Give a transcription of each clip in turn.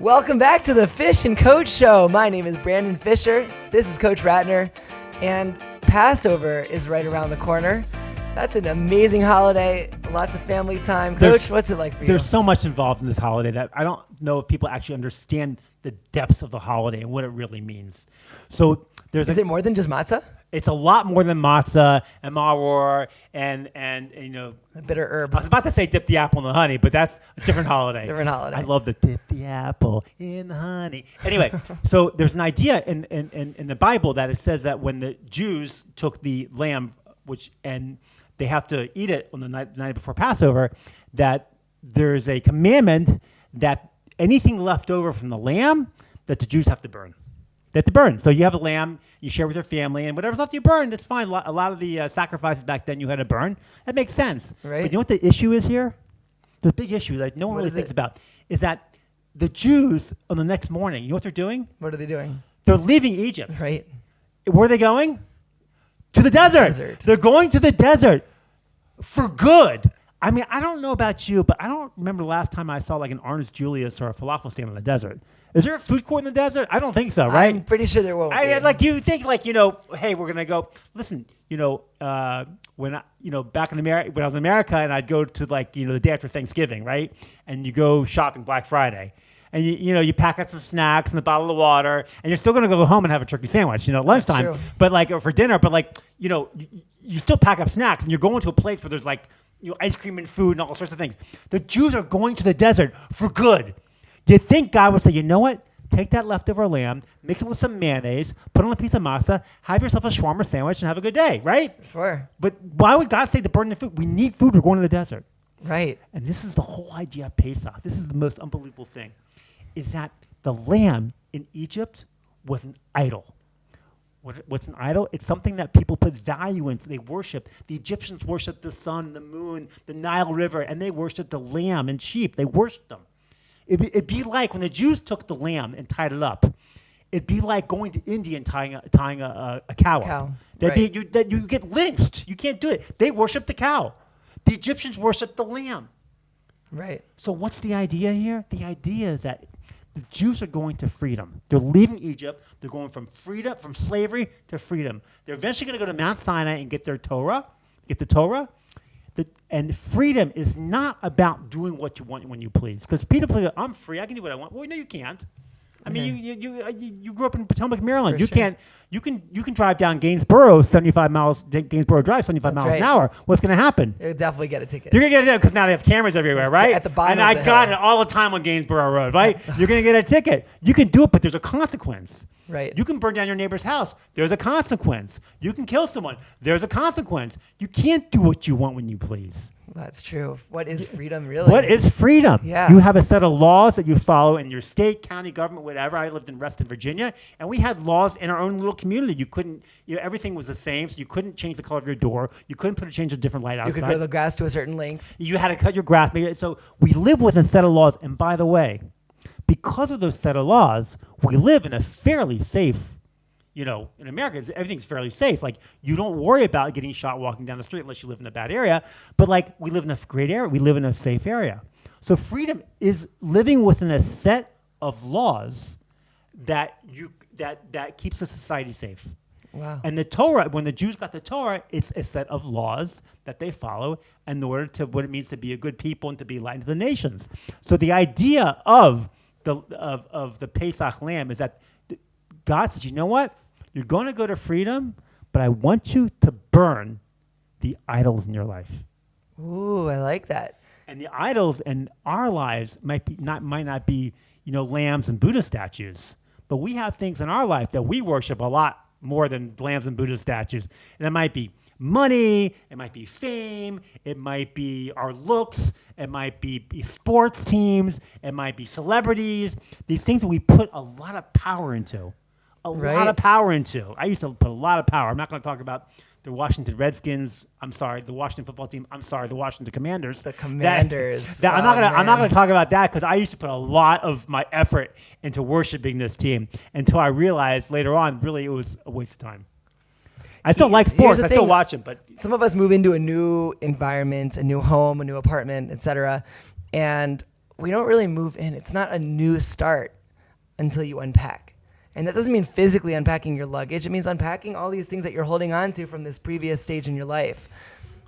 Welcome back to the Fish and Coach Show. My name is Brandon Fisher. This is Coach Ratner. And Passover is right around the corner. That's an amazing holiday. Lots of family time. Coach, what's it like for you? There's so much involved in this holiday that I don't know if people actually understand the depths of the holiday and what it really means. So Is it more than just matzah? It's a lot more than matzah and maror and you know, a bitter herb. I was about to say dip the apple in the honey, but that's a different holiday. Different holiday. I love the dip the apple in the honey. Anyway, so there's an idea in the Bible that it says that when the Jews took the lamb, and they have to eat it on the night before Passover, that there's a commandment that anything left over from the lamb that the Jews have to burn. They have to burn. So you have a lamb, you share with your family, and whatever's left you burn, that's fine. A lot of the sacrifices back then you had to burn. That makes sense. Right. But you know what the issue is here? The big issue that no one really thinks about is that the Jews on the next morning, you know what they're doing? What are they doing? They're leaving Egypt. Right. Where are they going? To the desert. They're going to the desert for good. I mean, I don't know about you, but I don't remember the last time I saw like an Orange Julius or a falafel stand in the desert. Is there a food court in the desert? I don't think so, right? I'm pretty sure there won't be. Like you think like, you know, hey, we're going to go, listen, you know, when I, you know, back in America, when I was in America and I'd go to like, you know, the day after Thanksgiving, right? And you go shopping Black Friday. And you know, you pack up some snacks and a bottle of water, and you're still gonna go home and have a turkey sandwich, you know, at lunchtime. But like, or for dinner, but like, you know, you still pack up snacks, and you're going to a place where there's like, you know, ice cream and food and all sorts of things. The Jews are going to the desert for good. Do you think God would say, you know what? Take that leftover lamb, mix it with some mayonnaise, put on a piece of matza, have yourself a shawarma sandwich, and have a good day, right? Sure. But why would God say to burn the food? We need food. We're going to the desert. Right. And this is the whole idea of Pesach. This is the most unbelievable thing. Is that the lamb in Egypt was an idol. What's an idol? It's something that people put value into. They worship. The Egyptians worshiped the sun, the moon, the Nile River, and they worshiped the lamb and sheep. They worshiped them. It'd be like when the Jews took the lamb and tied it up. It'd be like going to India and tying a cow up. Right. You get lynched. You can't do it. They worship the cow. The Egyptians worship the lamb. Right. So what's the idea here? The idea is that the Jews are going to freedom. They're leaving Egypt. They're going from slavery to freedom. They're eventually going to go to Mount Sinai and get the Torah. And freedom is not about doing what you want when you please. Because Pita, I'm free. I can do what I want. Well, no, you can't. I mean, you grew up in Potomac, Maryland. You can drive down Gainsborough 75 miles. Gainsborough Drive 75 miles an hour. What's going to happen? You'll definitely get a ticket. You're going to get a ticket because now they have cameras everywhere, right? At the bottom. And I got it all the time on Gainsborough Road, right? You're going to get a ticket. You can do it, but there's a consequence. Right. You can burn down your neighbor's house. There's a consequence. You can kill someone. There's a consequence. You can't do what you want when you please. That's true. What is freedom, really? What is freedom? Yeah. You have a set of laws that you follow in your state, county, government, whatever. I lived in Reston, Virginia, and we had laws in our own little community. You couldn't, everything was the same, so you couldn't change the color of your door. You couldn't change a different light outside. You could grow the grass to a certain length. You had to cut your grass. So we live with a set of laws, and by the way, because of those set of laws, we live in a fairly safe, you know, in America, everything's fairly safe. Like, you don't worry about getting shot walking down the street unless you live in a bad area. But, like, we live in a great area. We live in a safe area. So freedom is living within a set of laws that keeps a society safe. Wow. And the Torah, when the Jews got the Torah, it's a set of laws that they follow in order to what it means to be a good people and to be light to the nations. So the idea of the Pesach lamb is that God says, you know what? You're going to go to freedom, but I want you to burn the idols in your life. Ooh, I like that. And the idols in our lives might not be, you know, lambs and Buddha statues, but we have things in our life that we worship a lot more than lambs and Buddha statues. And it might be money, it might be fame, it might be our looks, it might be sports teams, it might be celebrities, these things that we put a lot of power into. A lot of power into. I used to put a lot of power. I'm not going to talk about the Washington Redskins. I'm sorry, the Washington football team. I'm sorry, the Washington Commanders. The Commanders. I'm not going to talk about that because I used to put a lot of my effort into worshiping this team until I realized later on, really, it was a waste of time. I still like sports. I still watch them, but some of us move into a new environment, a new home, a new apartment, etc. And we don't really move in. It's not a new start until you unpack. And that doesn't mean physically unpacking your luggage. It means unpacking all these things that you're holding on to from this previous stage in your life.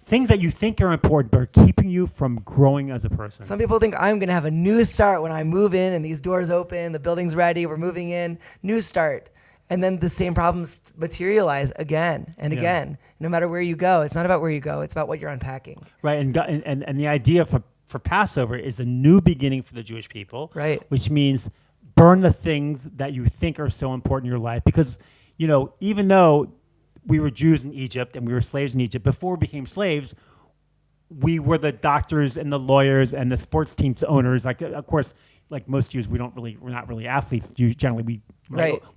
Things that you think are important but are keeping you from growing as a person. Some people think I'm going to have a new start when I move in and these doors open, the building's ready, we're moving in, new start. And then the same problems materialize again and again, no matter where you go. It's not about where you go. It's about what you're unpacking. Right. And the idea for Passover is a new beginning for the Jewish people. Right. Which means burn the things that you think are so important in your life. Because, even though we were Jews in Egypt and we were slaves in Egypt, before we became slaves, we were the doctors and the lawyers and the sports teams owners. Like, of course, like most Jews, we're not really athletes. Generally, we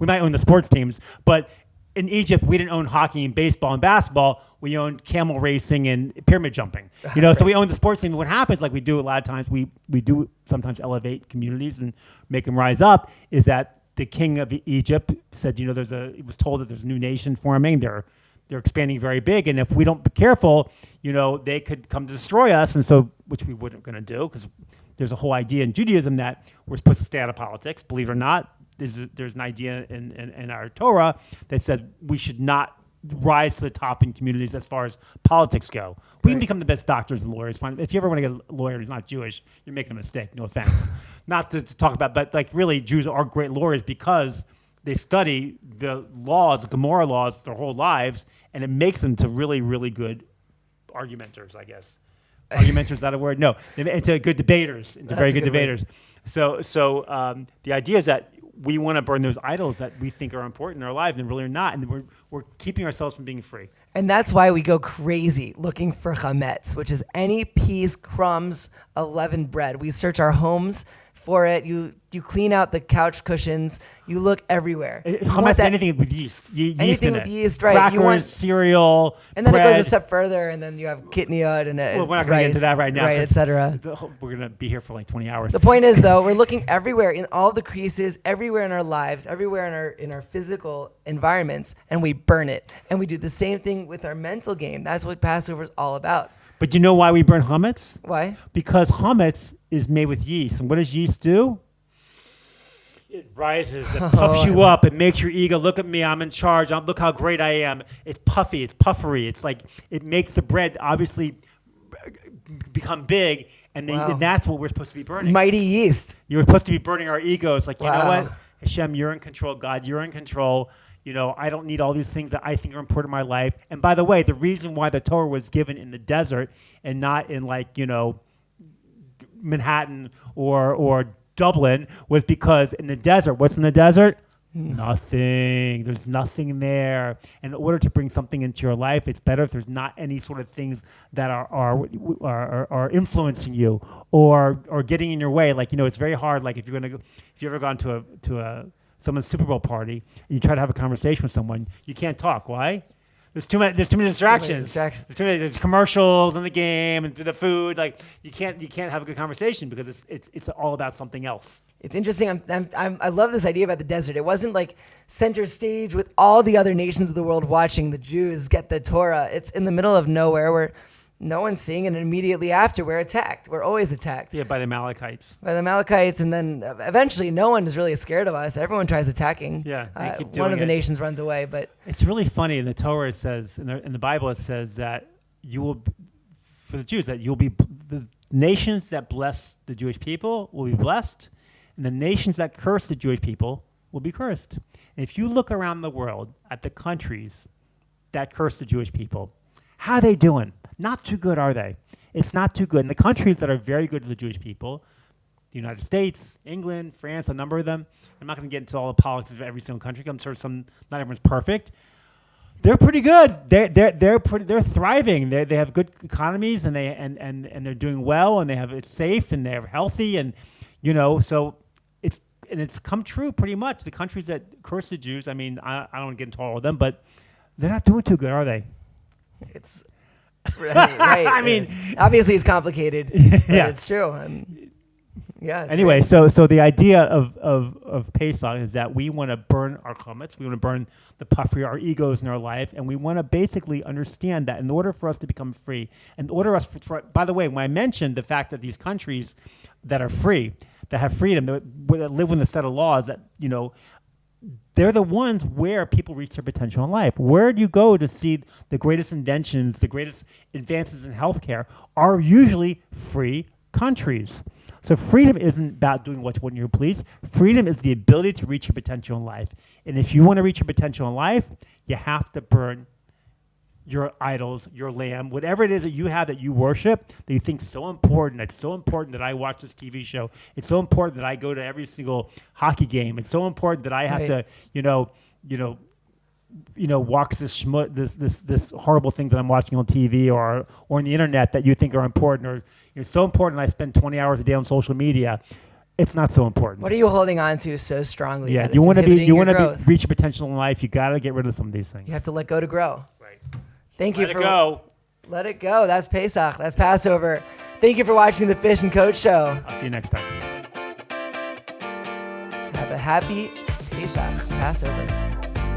might own the sports teams, but in Egypt, we didn't own hockey and baseball and basketball. We owned camel racing and pyramid jumping. So we owned the sports team. What happens, like we do a lot of times, we do sometimes elevate communities and make them rise up. Is that the king of Egypt said, he was told that there's a new nation forming. They're expanding very big, and if we don't be careful, they could come to destroy us. And so, which we weren't going to do, because there's a whole idea in Judaism that we're supposed to stay out of politics. Believe it or not, there's an idea in our Torah that says we should not rise to the top in communities as far as politics go. We can become the best doctors and lawyers. Fine. If you ever want to get a lawyer who's not Jewish, you're making a mistake. No offense. Not to talk about, but like really, Jews are great lawyers because they study the laws, the Gemara laws, their whole lives, and it makes them to really, really good argumenters, I guess. Argumenters, is that a word? No, into good debaters, into very good debaters. So the idea is that we want to burn those idols that we think are important in our lives and really are not, and we're keeping ourselves from being free. And that's why we go crazy looking for chametz, which is any peas, crumbs, leavened bread. We search our homes for it. You clean out the couch cushions. You look everywhere. Chametz, anything with yeast. Anything with yeast, right? Crackers, cereal, and then bread. It goes a step further, and then you have kitniot and well, we're not going to get into that right now, right, etc. We're going to be here for like 20 hours. The point is, though, we're looking everywhere in all the creases, everywhere in our lives, everywhere in our physical environments, and we burn it. And we do the same thing with our mental game. That's what Passover is all about. But you know why we burn chametz? Why? Because chametz is made with yeast. And what does yeast do? It rises, it puffs you up, it makes your ego, look at me, I'm in charge, look how great I am. It's puffy, it's puffery. It's like, it makes the bread obviously become big, and that's what we're supposed to be burning. Mighty yeast. You're supposed to be burning our egos. Like, you know what? Hashem, you're in control. God, you're in control. I don't need all these things that I think are important in my life. And by the way, the reason why the Torah was given in the desert and not in Manhattan or Dublin was because in the desert, what's in the desert? Nothing. There's nothing there. And in order to bring something into your life, it's better if there's not any sort of things that are influencing you or getting in your way. Like, it's very hard. Like if you've ever gone to someone's Super Bowl party and you try to have a conversation with someone, you can't talk. Why? There's too many distractions. There's commercials in the game and the food. Like you can't have a good conversation because it's all about something else. It's interesting. I love this idea about the desert. It wasn't like center stage with all the other nations of the world watching the Jews get the Torah. It's in the middle of nowhere where no one's seeing it, and immediately after we're attacked. We're always attacked. Yeah, by the Amalekites. And then eventually no one is really scared of us. Everyone tries attacking. Yeah, they keep doing one of the nations runs away, but it's really funny in the Torah. It says in the Bible it says that for the Jews you'll be the nations that bless the Jewish people will be blessed, and the nations that curse the Jewish people will be cursed. And if you look around the world at the countries that curse the Jewish people, how are they doing? Not too good, are they? It's not too good. And the countries that are very good to the Jewish people, the United States, England, France, a number of them. I'm not going to get into all the politics of every single country. I'm sure not everyone's perfect. They're pretty good. They're thriving. They have good economies and they're doing well and it's safe and they're healthy and so it's come true pretty much. The countries that curse the Jews. I mean, I don't want to get into all of them, but they're not doing too good, are they? It's right. I mean, obviously it's complicated. But it's true. Yeah. Anyway, great. so the idea of Pesach is that we want to burn our chametz, we want to burn the puffery, our egos in our life, and we want to basically understand that in order for us to become free, in order for by the way, when I mentioned the fact that these countries that are free, that have freedom, that live within a set of laws that, they're the ones where people reach their potential in life. Where do you go to see the greatest inventions, the greatest advances in healthcare are usually free countries. So freedom isn't about doing what you please. Freedom is the ability to reach your potential in life. And if you want to reach your potential in life, you have to burn your idols, your lamb, whatever it is that you have that you worship, that you think is so important. It's so important that I watch this TV show. It's so important that I go to every single hockey game. It's so important that I have to, walk this horrible thing that I'm watching on TV or on the internet that you think are important, or it's so important that I spend 20 hours a day on social media. It's not so important. What are you holding on to so strongly? Yeah, that you want to reach your potential in life. You got to get rid of some of these things. You have to let go to grow. Right. Thank Let you it for go. Let it go. That's Pesach. That's Passover. Thank you for watching the Fish and Coach Show. I'll see you next time. Have a happy Pesach, Passover.